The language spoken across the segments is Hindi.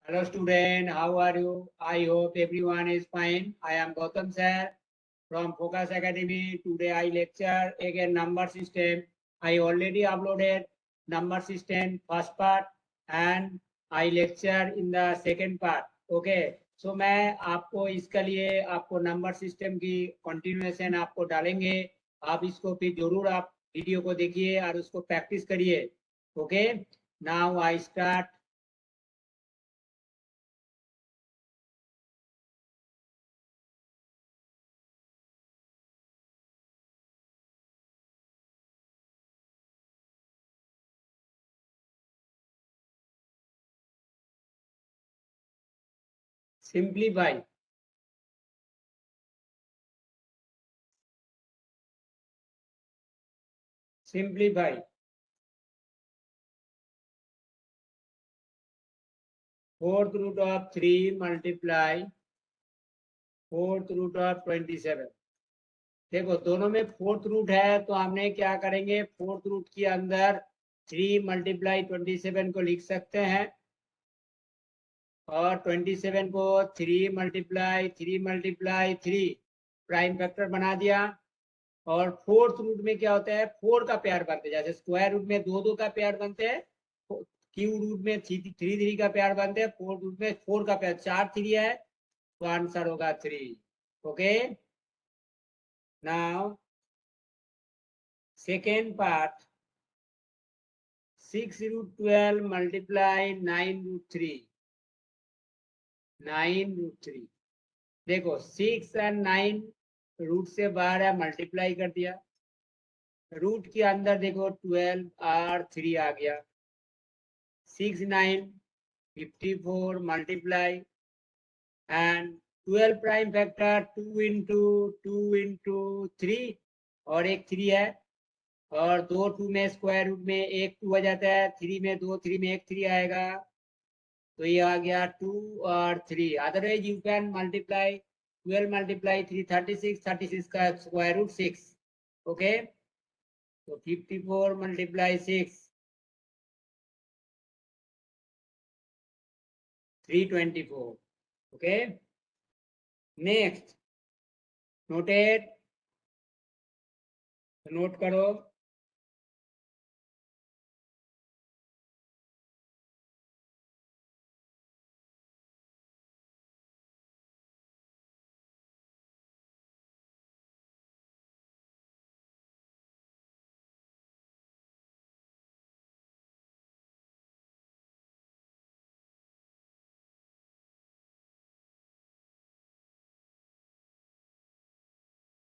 Hello student, how are you? I hope everyone is fine. I am Gautam sir from Focus Academy. Today I lecture again number system. I already uploaded number system first part and I lecture in the second part. Okay. So मैं आपको इसके लिए आपको नंबर सिस्टम की कंटिन्यूएशन आपको डालेंगे. आप इसको फिर जरूर आप वीडियो को देखिए और उसको प्रैक्टिस करिए. Okay. Now I start. Simplify. Simplify. Fourth root of 3 multiply fourth root of 27. देखो दोनों में फोर्थ रूट है तो हमने क्या करेंगे, फोर्थ रूट के अंदर 3 मल्टीप्लाई 27 को लिख सकते हैं और 27 को 3 मल्टीप्लाई 3 प्राइम फैक्टर बना दिया. और फोर्थ रूट में क्या होता है, 4 का पेयर बनते हैं. जैसे स्क्वायर रूट में 2 का पेयर बनते हैं, क्यूब रूट में 3 का पेयर बनते हैं, फोर्थ रूट में 4 का पेयर. 4 3 है तो आंसर होगा 3. Okay. Now second part, 6 root 12 multiply 9 root 3. 9 root 3. देखो 6 एंड 9 रूट से बाहर है, मल्टीप्लाई कर दिया. रूट के अंदर देखो 12 और 3 आ गया. 6 9 54 multiply and 12 prime factor 2 into 3 और एक 3 है और 2 2 में स्क्वायर रूट में एक 2 आ जाता है. 3 में 2 3 में एक 3 आएगा तो ये आ गया 2 और 3. Otherwise you can multiply 12 multiply 3 36 का स्क्वायर रूट 6. ओके. तो 54 multiply 6 324. Okay. Next noted, note करो.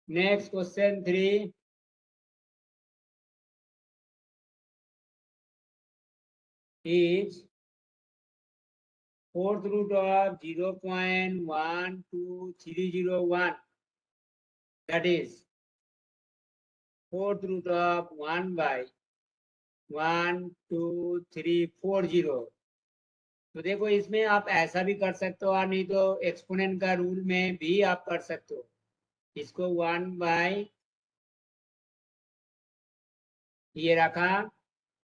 Next question 3 is fourth root of 0.12301, that is fourth root of 1 by 12340. तो देखो इसमें आप ऐसा भी कर सकते हो और नहीं तो एक्सपोनेंट का रूल में भी आप कर सकते हो. इसको 1 बाई ये रखा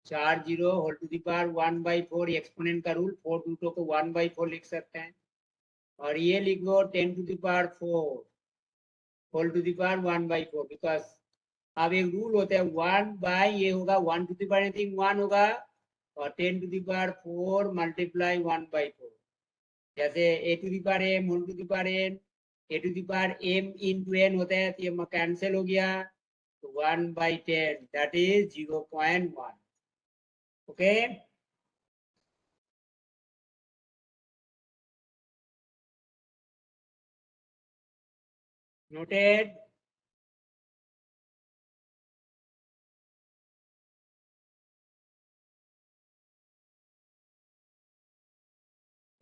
40 whole to the power 1 by 4. Exponent का रूल, 4 रूटों को 1 बाई 4 लिख सकते हैं. और ये लिखो 10 to the power 4 whole to the power 1 by 4. Because अब एक रूल होता है 1 बाई ये होगा 1 टू द पावर एनीथिंग 1 होगा और 10 to the power 4 multiply 1 by 4. जैसे a to the power m whole to the power n, a to the power m into n होता है तो ये कैंसिल हो गया तो 1 by 10 that is 0.1. Okay. Noted.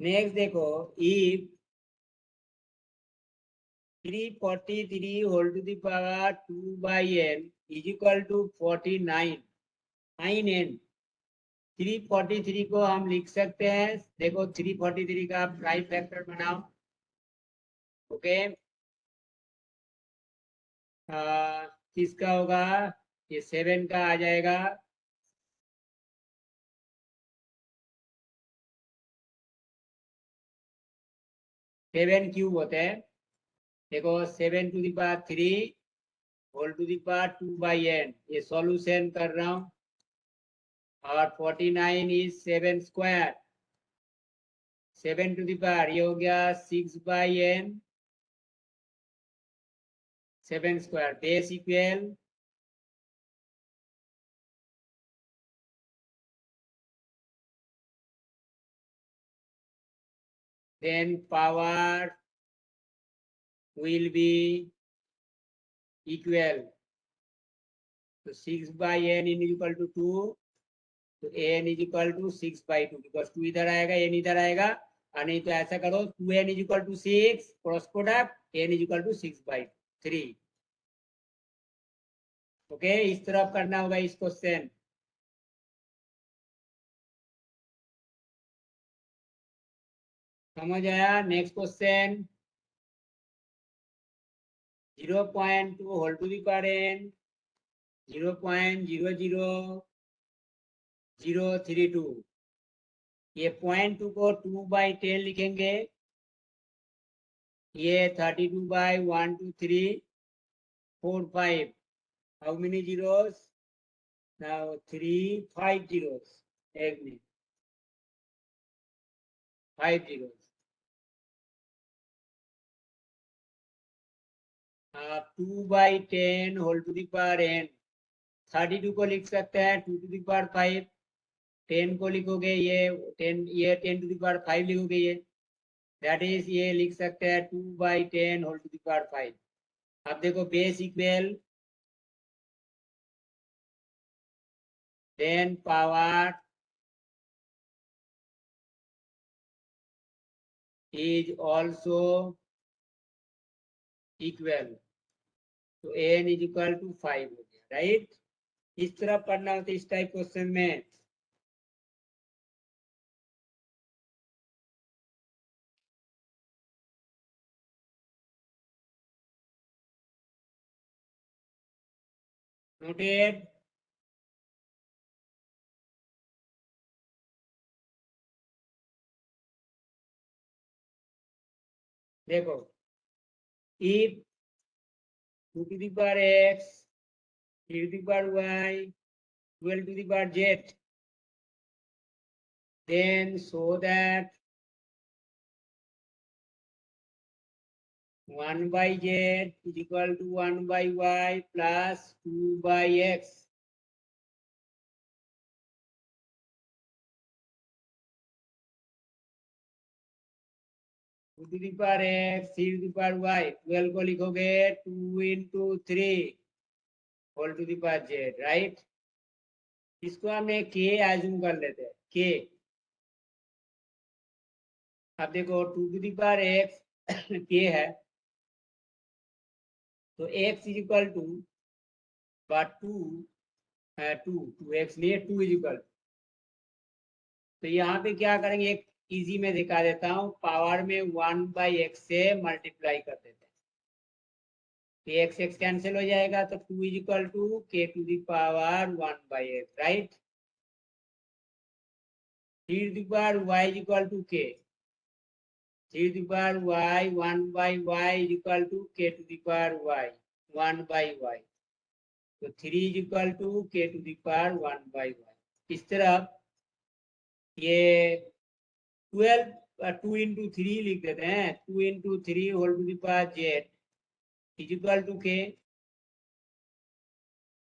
Next देखो, if 343 whole to the power 2 by n is equal to 49 9n. 343 को हम लिख सकते हैं. देखो 343 का प्राइम फैक्टर बनाओ. ओके. किसका होगा, ये 7 का आ जाएगा. 7 क्यूब होते हैं। देखो 7 to the power 3 whole to the power 2/n, ये सॉल्यूशन कर रहा हूँ। और 49 is 7 square, 7 to the power ये हो गया 6/n 7 square base equal then power will be equal to 6/n is equal to 2, तो n is equal to 6/2 because 2 इधर आएगा n इधर आएगा, और नहीं तो ऐसा करो 2n is equal to 6 cross product n is equal to 6/3। Okay, इस तरफ करना होगा इस क्वेश्चन। समझ आया? Next question 0.2 whole to the power n 0.00032, ये 0.2 को 2/10 लिखेंगे, ये 32/1 2 3 4 5, how many zeros? Now 3 5 zeros, एक मिनट 5 zeros। आप 2/10 whole to the power n 32 को लिख सकते हैं 2 टू द पावर 5, 10 को लिखोगे ये 10, ये 10 टू द पावर 5 लिखोगे ये, दैट इज ये लिख सकते हैं 2/10 होल टू द पावर 5। अब देखो base equal then power is also equal, तो n is equal to 5 हो गया, राइट? इस तरह पढ़ना होता है इस टाइप क्वेश्चन में। नोटेड? देखो if 2 to the power x 3 to the power y 12 to the power z, then so that 1/z is equal to 1/y plus 2/x, two to the power X 3 to the power Y, 12 को लिखोगे 2 into 3 whole to the power Z, right? इसको हमने के एज्यूम कर लेते हैं के। अब देखो 2 टू दी पावर एक्स के है, तो x is equal to 2 x लिए 2 इज इक्वल, तो यहाँ पे क्या करेंगे, एक इजी में दिखा देता हूँ, पावर में 1/x से मल्टीप्लाई कर देते हैं, एक्स एक्स कैंसिल हो जाएगा, तो 2 is equal to K to the power 1/x, right? 3 to the power y is equal to k, 3 to the power y 1/y is equal to k to the power y 1/y, तो 3 is equal to k to the power 1/y। इस तरह ये 12 2 into 3 लिख देते हैं, 2 into 3 whole to the power z is equal to k,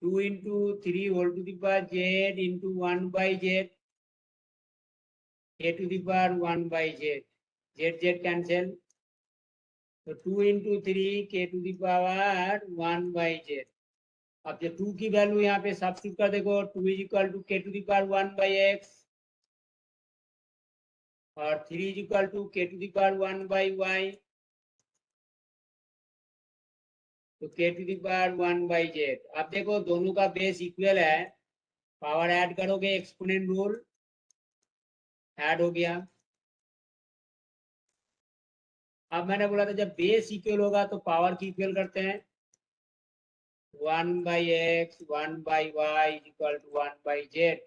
2 into 3 whole to the power z into 1/z, a to the power 1/z, z cancel, तो 2 into 3 k to the power 1/z। अब जो 2 की वैल्यू यहाँ पे सब्स्टिट्यूट कर देखो, 2 is equal to k to the power 1/x और 3 is equal to k to the power 1/y, तो k to the power 1/z। अब देखो दोनों का बेस इक्वल है, पावर ऐड करोगे एक्सपोनेंट रूल ऐड हो गया। अब मैंने बोला था जब बेस इक्वल होगा तो पावर की इक्वल करते हैं, 1/x 1/y equal to 1/z।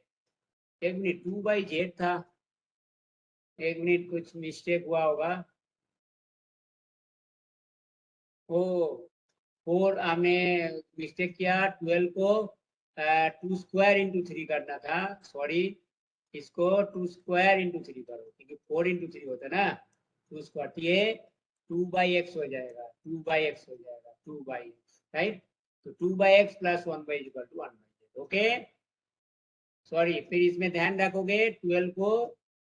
एक मिनट 2/z था, एक मिनट कुछ मिस्टेक हुआ होगा, ओ 4 हमने मिस्टेक किया, 12 को 2 स्क्वायर इंटू 3 करना था, सॉरी, इसको 2 स्क्वायर इंटू 3 करो क्योंकि 4 इंटू 3 होता है ना, 2 स्क्वायर, ये 2/x हो जाएगा, 2/x हो जाएगा, 2/x, राइट। तो 2/x plus 1/1/z, okay. Sorry, फिर इसमें ध्यान रखोगे 12 को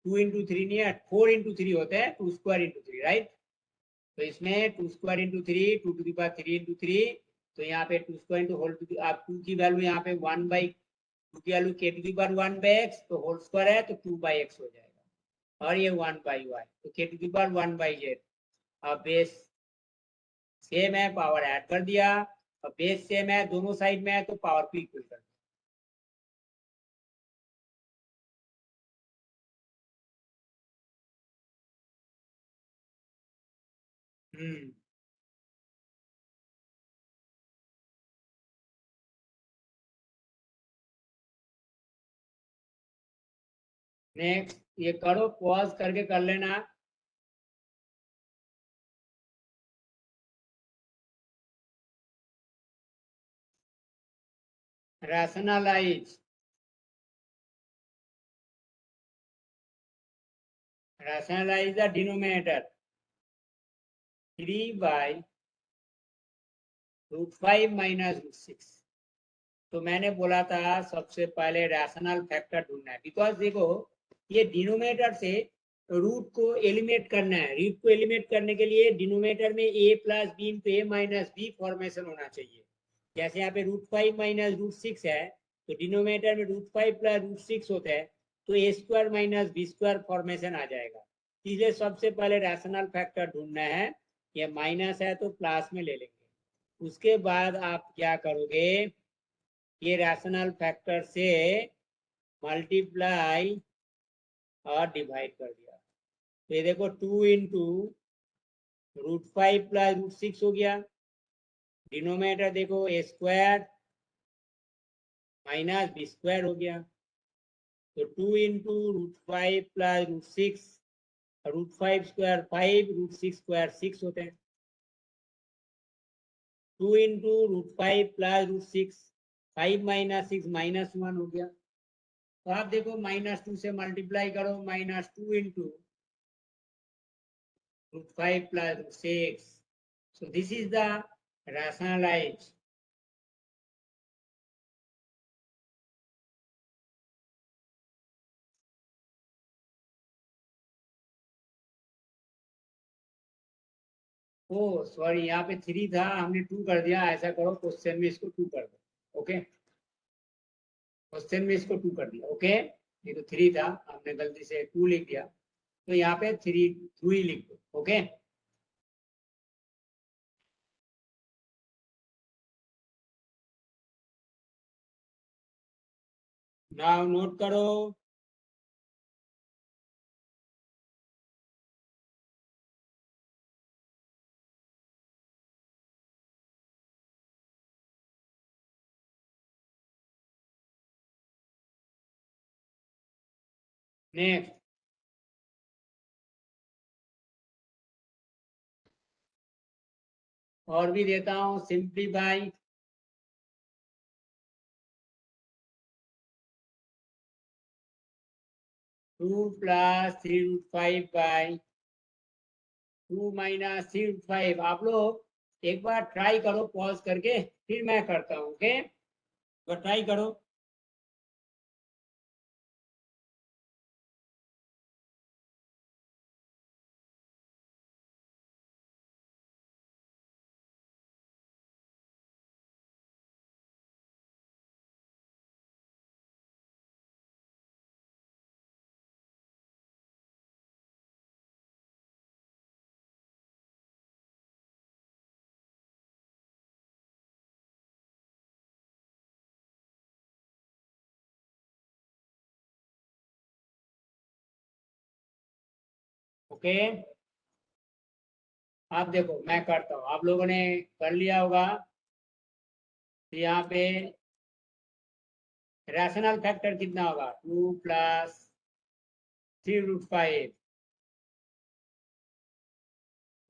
2 इंटू 3 नहीं है, 4 इंटू 3 होता है, 2 स्क्वायर इंटू 3, राइट। तो इसमें 2 square into 3, 2 to the power 3 into 3, तो यहाँ पे 2 स्क्वायर इंटू होल टू, आप 2 की वैल्यू यहाँ पे 1/2 की value k to the power 1/x, तो होल स्क्वायर है तो 2/x हो जाएगा, और ये 1/y, तो k to the power 1/z। अब बेस सेम है, पावर ऐड कर दिया, और बेस सेम है, दोनों साइड में है, तो पावर को इक्वल कर दिया। नेक्स्ट ये करो, पॉज करके कर लेना। rationalize the denominator, 3/√5 minus √6। तो मैंने बोला था सबसे पहले रैशनल फैक्टर ढूंढना है, बिकॉज देखो ये डिनोमिनेटर से रूट को एलिमिनेट करना है, रूट को एलिमिनेट करने के लिए डिनोमिनेटर में a plus B into A minus B formation होना चाहिए। जैसे यहाँ पे √5 माइनस √6 है, तो डिनोमिनेटर में √5 प्लस √6 होता है, तो A square minus B square formation आ जाएगा। इसलिए सबसे पहले रैशनल फैक्टर ढूंढना है, ये माइनस है तो प्लस में ले लेंगे। उसके बाद आप क्या करोगे, ये रैशनल फैक्टर से मल्टीप्लाई और डिवाइड कर दिया, तो ये देखो 2 इंटू √5 प्लस √6 हो गया। डिनोमिनेटर देखो ए स्क्वायर माइनस बी स्क्वायर हो गया, तो 2 इंटू √5 प्लस √6, √5 स्क्वायर 5, √6 स्क्वायर 6 होते हैं। 2 इंटू √5 प्लस √6, 5 माइनस 6 -1 हो गया। तो आप देखो -2 से मल्टीप्लाई करो, -2 into √5 plus √6, so this is the rationalized oh sorry, यहाँ पे 3 था, हमने 2 कर दिया। ऐसा करो क्वेश्चन में इसको 2 कर दो, ओके, क्वेश्चन में इसको 2 कर दिया, ओके। ये तो 3 था, हमने गलती से 2 लिख दिया, तो यहाँ पे 3 लिख दो, ओके। नाउ नोट करो, नेक्स्ट और भी देता हूँ, सिंप्लीफाई 2 plus 3√5/2 minus 3√5। आप लोग एक बार ट्राई करो पॉज करके, फिर मैं करता हूँ, ओके, तो ट्राई करो। ओके, आप देखो मैं करता हूँ, आप लोगों ने कर लिया होगा। तो यहाँ पे रैशनल फैक्टर कितना होगा, 2 plus 3√5,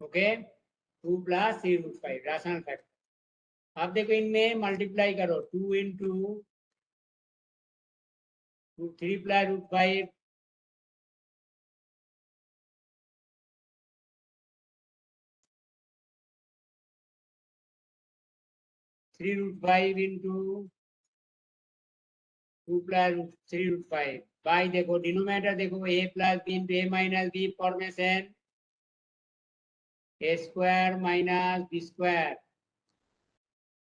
okay. 2 plus 3√5 rational factor. अब देखो इनमें मल्टीप्लाई करो, 2 into 3 plus √5 3√5 into 2 plus 3√5 by देखो डिनोमिनेटर देखो a plus B into a minus B formation a square minus B square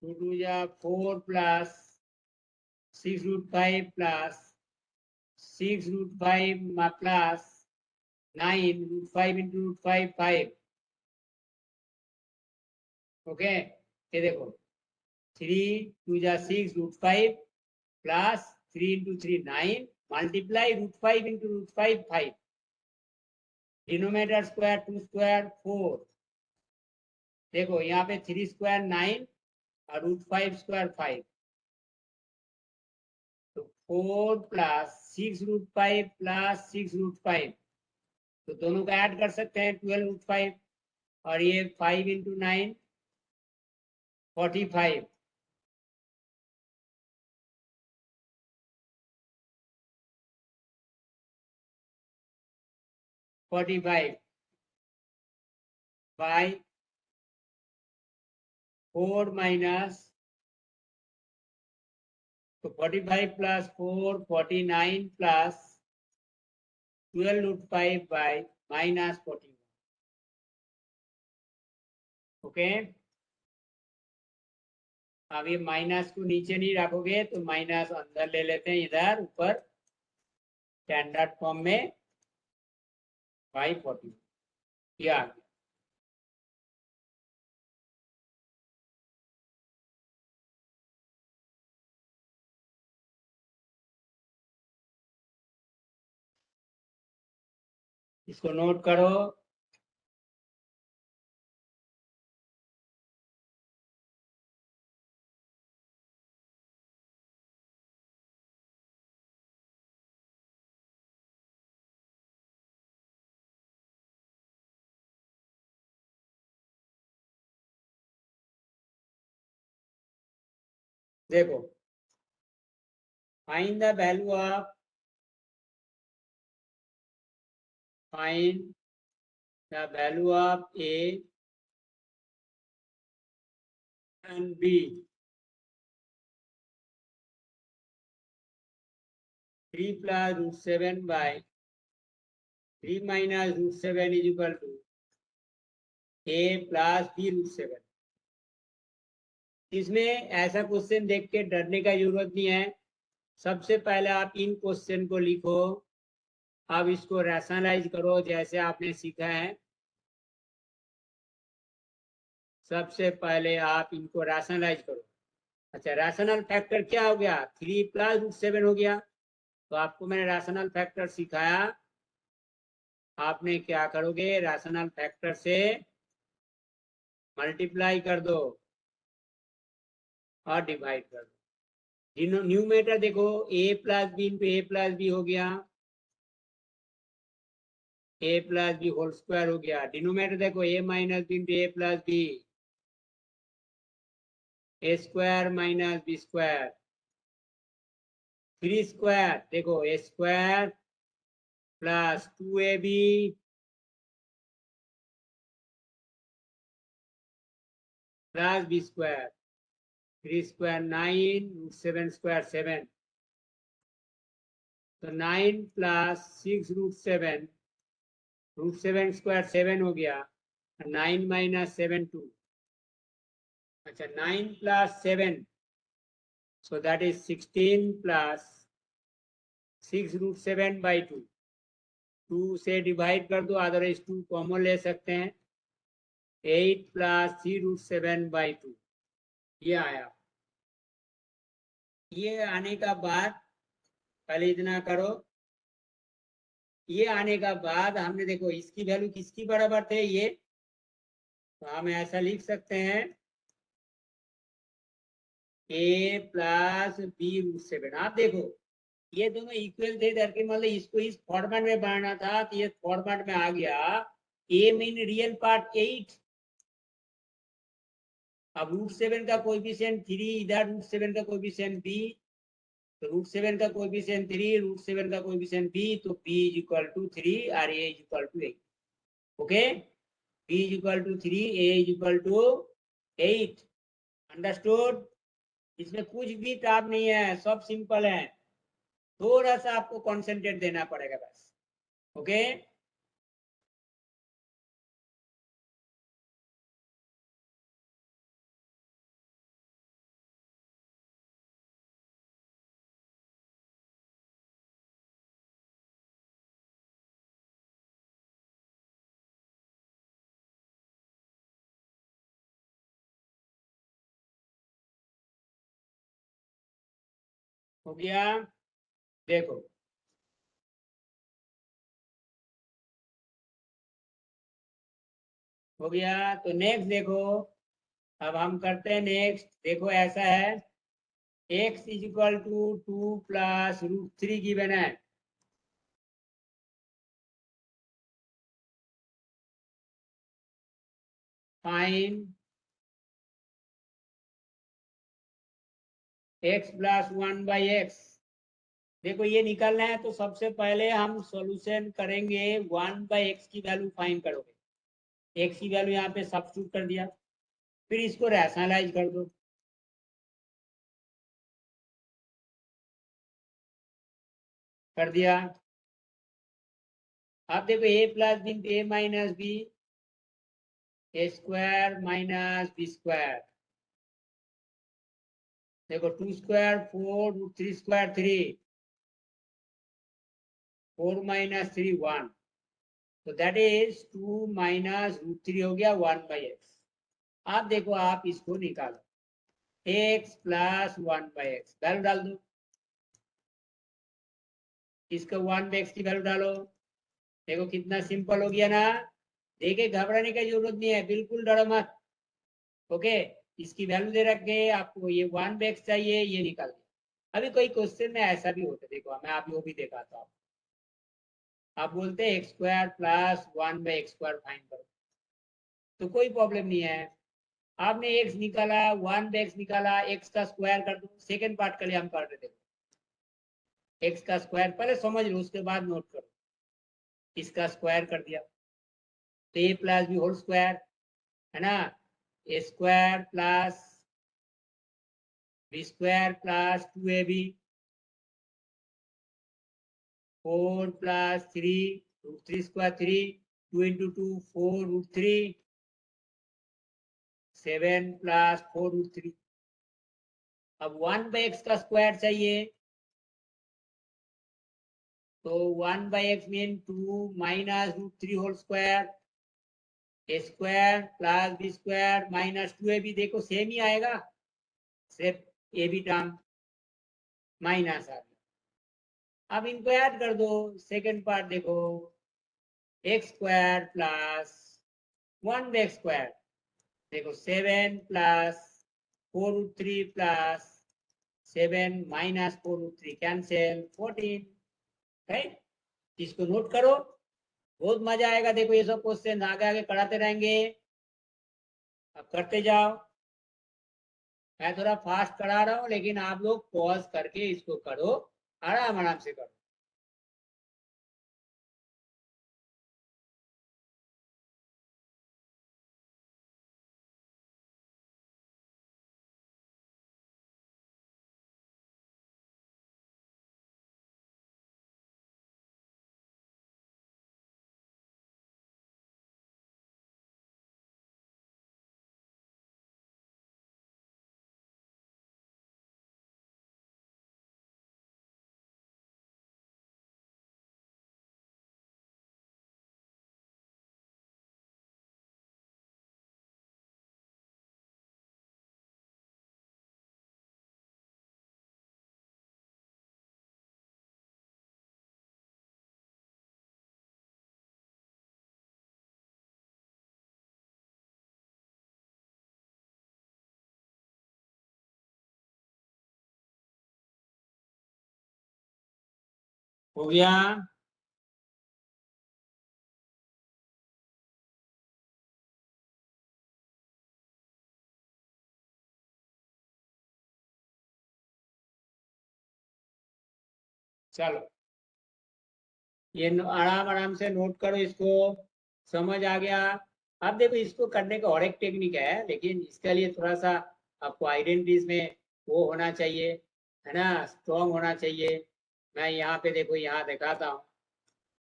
2 2 जा 4 plus 6√5 plus 6√5 plus 9 √5 into √5 5। Okay ये देखो 3 2 जा 6 √5 plus 3 into 3 9 multiply √5 into √5 5 denominator square 2 square 4। देखो यहाँ पे 3 स्क्वायर 9 और √5 स्क्वायर 5 तो 4 प्लस 6√5 प्लस 6√5 तो दोनों का ऐड कर सकते हैं 12√5 और ये 5 इंटू 9 45 45 बाई 4 माइनस तो 45 plus 4 49 plus 12√5 by minus 41। Okay अब ये माइनस को नीचे नहीं रखोगे तो माइनस अंदर ले लेते हैं इधर ऊपर स्टैंडर्ड फॉर्म में बाई 40 ये आ गया। इसको नोट करो। देखो find the value of find the value of a and b 3 plus √7 by 3 minus √7 is equal to a plus b √7। इसमें ऐसा क्वेश्चन देख के डरने का जरूरत नहीं है। सबसे पहले आप इन क्वेश्चन को लिखो, अब इसको रैशनलाइज करो जैसे आपने सीखा है। सबसे पहले आप इनको रैशनलाइज करो। अच्छा रैशनल फैक्टर क्या हो गया 3 प्लस √7 हो गया। तो आपको मैंने रैशनल फैक्टर सिखाया, आपने क्या करोगे रैशनल फैक्टर से मल्टीप्लाई कर दो और डिवाइड कर दो। न्यूमेटर देखो a plus B into A plus B हो गया, a plus B whole square हो गया। डिनोमिनेटर देखो a minus B into A plus B, A square minus B square. 3 square देखो a स्क्वायर प्लस 2ab प्लस बी स्क्वायर। 3 स्क्वायर 9 √7 स्क्वायर 7 तो 9 प्लस 6 √7 स्क्वायर 7 हो गया। 9 माइनस 7 2। अच्छा 9 plus 7 so that is 16 plus 6 √7 by 2। 2 से डिवाइड कर दो अदरवाइज 2 कॉमन ले सकते हैं। 8 प्लस 3 √7 by 2 ये आया। ये आने का बाद पहले इतना करो। ये आने का बाद हमने देखो इसकी वैल्यू किसकी बराबर थे ये, तो हम ऐसा लिख सकते हैं a प्लस बी √7। आप देखो ये दोनों इक्वल थे इधर के, मतलब इसको इस फॉर्मेट में बनाना था तो ये फॉर्मेट में आ गया। a मीन रियल पार्ट 8 अब √7 का कोएफिशिएंट 3, इधर √7 का कोएफिशिएंट b, तो √7 का कोएफिशिएंट 3, √7 का कोएफिशिएंट b, तो b इज इक्वल टू 3 और a is equal to 8। Okay, b is equal to 3, a is equal to 8। Understood? इसमें कुछ भी टाप नहीं है, सब सिंपल है, थोड़ा सा आपको कॉन्सेंट्रेट देना पड़ेगा बस। ओके, हो गया? देखो हो गया, तो नेक्स्ट देखो, अब हम करते हैं नेक्स्ट। देखो ऐसा है, x is equal to 2 plus √3 given है। Fine x plus 1/x। देखो ये निकालना है, तो सबसे पहले हम सॉल्यूशन करेंगे, 1/x की वैल्यू फाइंड करोगे। x की वैल्यू यहाँ पे सब्स्टिट्यूट कर दिया, फिर इसको रैशनलाइज कर दो। कर दिया। अब देखो a plus b a minus b, a square minus B square. देखो 2 स्क्वायर 4, √3 स्क्वायर 3, 4 माइनस 3 1, तो दैट इज 2 माइनस √3 हो गया 1/x। आप देखो, आप इसको निकालो, x प्लस 1/x वैल्यू डाल दो, इसका 1/x की वैल्यू डालो। देखो कितना सिंपल हो गया ना। देखिए घबराने की जरूरत नहीं है, बिल्कुल डरो मत। ओके, इसकी वैल्यू दे रखे, आपको ये 1/x चाहिए, ये निकाल दिया। अभी कोई क्वेश्चन में ऐसा भी होता है, देखो मैं आप वो भी दिखाता हूँ। आप बोलते हैं x² प्लस 1/x² फाइंड करो, तो कोई प्रॉब्लम नहीं है। आपने x निकाला, 1/x निकाला, x का स्क्वायर कर दो। सेकेंड पार्ट के लिए हम कर रहे थे, x का स्क्वायर पहले समझ लो, उसके बाद नोट करो। इसका स्क्वायर कर दिया, तो a plus B whole square है ना, A square plus B square plus 2ab, 4 plus 3 √3 square 3, 2 into 2 4 √3, 7 plus 4 √3। अब 1/x का स्क्वायर चाहिए, तो 1/x mean 2 minus √3 whole square, A square plus B square minus 2ab। देखो सेम ही आएगा, सिर्फ ए बी टर्म माइनस आ गया। अब इनको ऐड कर दो। सेकेंड पार्ट देखो, x square plus 1/x square, देखो 7 plus 4 √3 plus 7 minus 4 √3 cancel 14, right? इसको नोट करो, बहुत मजा आएगा। देखो ये सब क्वेश्चन आगे आगे कराते रहेंगे, अब करते जाओ। मैं थोड़ा फास्ट करा रहा हूँ, लेकिन आप लोग पॉज करके इसको करो, आराम आराम से करो। हो गया? चलो ये आराम आराम से नोट करो, इसको समझ आ गया। अब देखो इसको करने का और एक टेक्निक है, लेकिन इसके लिए थोड़ा सा आपको आइडेंटिटीज में वो होना चाहिए, है ना, स्ट्रॉन्ग होना चाहिए। मैं यहाँ पे देखो यहाँ दिखाता हूँ,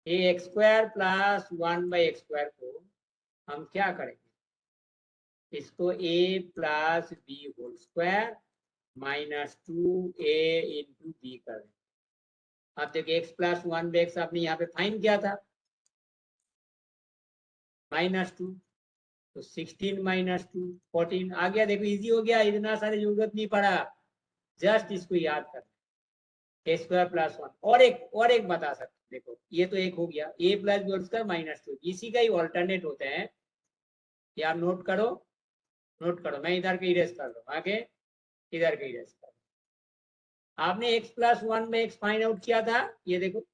ये एक्स स्क्वायर प्लस 1/x² को हम क्या करेंगे, इसको a plus B whole square -2a into b कर देंगे। अब देखिए x प्लस 1/x आपने यहाँ पे फाइन किया था -2, तो 16 - 2 14 आ गया। देखो इजी हो गया, इतना सारी जरूरत नहीं पड़ा, जस्ट इसको याद कर a स्क्वायर प्लस 1। और एक बता सकते, देखो ये तो एक हो गया, a plus B whole square -2, इसी का ही ऑल्टरनेट होते हैं। ये आप नोट करो, नोट करो, मैं इधर के इरेज कर रहा हूँ, आगे इधर के इरेज कर। आपने x plus 1/x find out किया था, ये देखो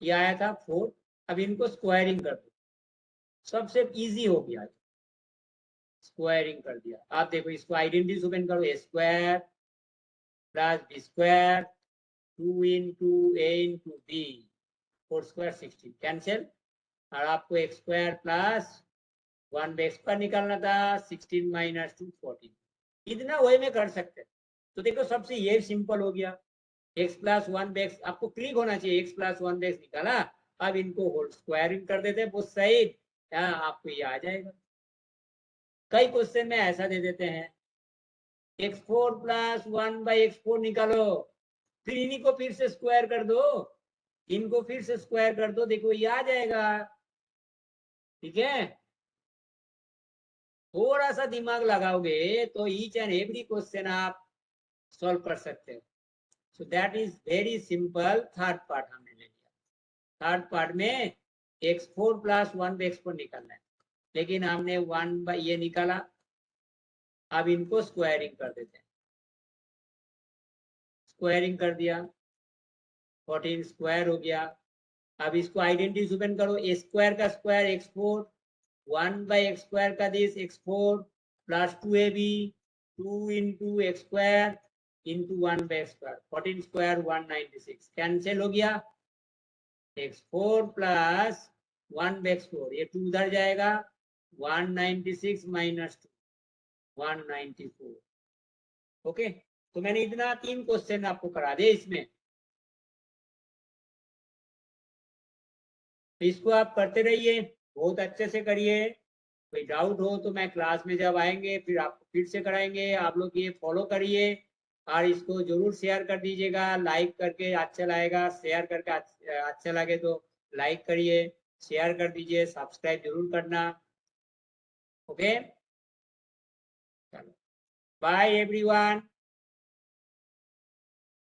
ये आया था 4। अब इनको स्क्वायरिंग कर दो, सबसे इजी हो गया, स्क्वायरिंग कर दिया। आप देखो इसको आइडेंटिटी ओपन करो, a square plus b square 2 into a into b 4 square 16 cancel, और आपको x स्क्वायर प्लस 1/x पर निकालना था, 16 - 2 14। इतना वे में कर सकते हैं। तो देखो सबसे ये सिंपल हो गया, x प्लस 1/x आपको क्लिक होना चाहिए, x प्लस 1/x निकाला। अब इनको होल स्क्वायरिंग कर देते हैं बोथ साइड, आपको ये आ जाएगा। कई क्वेश्चन में ऐसा दे देते हैं x4 प्लस 1/x4 निकालो, फिर इन्हीं को फिर से स्क्वायर कर दो, इनको फिर से स्क्वायर कर दो, देखो ये आ जाएगा। ठीक है, थोड़ा सा दिमाग लगाओगे तो ईच एंड एवरी क्वेश्चन आप सॉल्व कर सकते हो। So that is very simple. Third part हमने ले लिया, थर्ड पार्ट में x4 प्लस 1/x4 निकालना है, लेकिन हमने 1 ये निकाला। अब इनको स्क्वायरिंग कर देते हैं, स्क्वायरिंग कर दिया, 14 स्क्वायर हो गया। अब इसको आइडेंटिटी ओपन करो, ए स्क्वायर का स्क्वायर x4, 1/x² का this x4 plus 2ab 2 into x square into 1/x², 14 square 196 cancel हो गया। x4 प्लस 1/x4, ये 2 उधर जाएगा, 196 - 2 194। ओके, तो मैंने इतना 3 क्वेश्चन आपको करा दिए इसमें, तो इसको आप करते रहिए, बहुत अच्छे से करिए। कोई डाउट हो तो मैं क्लास में जब आएंगे फिर आपको फिर से कराएंगे। आप लोग ये फॉलो करिए और इसको जरूर शेयर कर दीजिएगा, लाइक करके अच्छा लगेगा, शेयर करके अच्छा लगे तो लाइक करिए, शेयर कर दीजिए, सब्सक्राइब जरूर करना। ओके, चलो बाय एवरीवन।